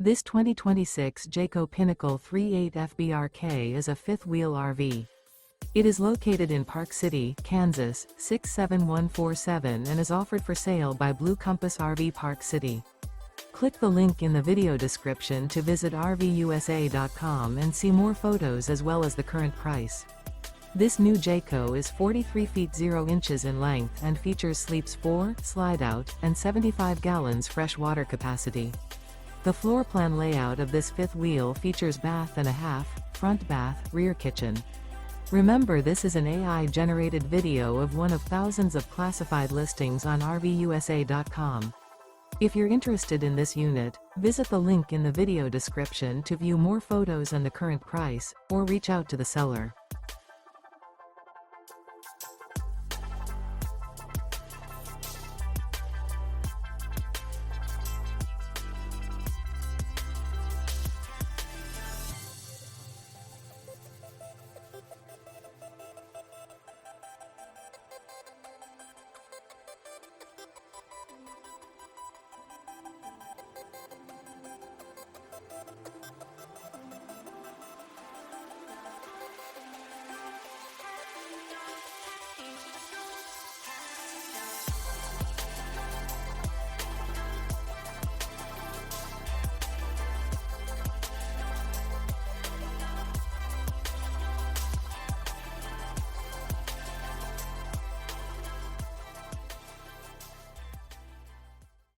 This 2026 Jayco Pinnacle 38FBRK is a fifth-wheel RV. It is located in Park City, Kansas, 67147 and is offered for sale by Blue Compass RV Park City. Click the link in the video description to visit RVUSA.com and see more photos as well as the current price. This new Jayco is 43 feet 0 inches in length and features sleeps 4, Slideout, and 75 gallons fresh water capacity. The floor plan layout of this fifth wheel features bath and a half, front bath, rear kitchen. Remember, this is an AI-generated video of one of thousands of classified listings on RVUSA.com. If you're interested in this unit, visit the link in the video description to view more photos and the current price, or reach out to the seller.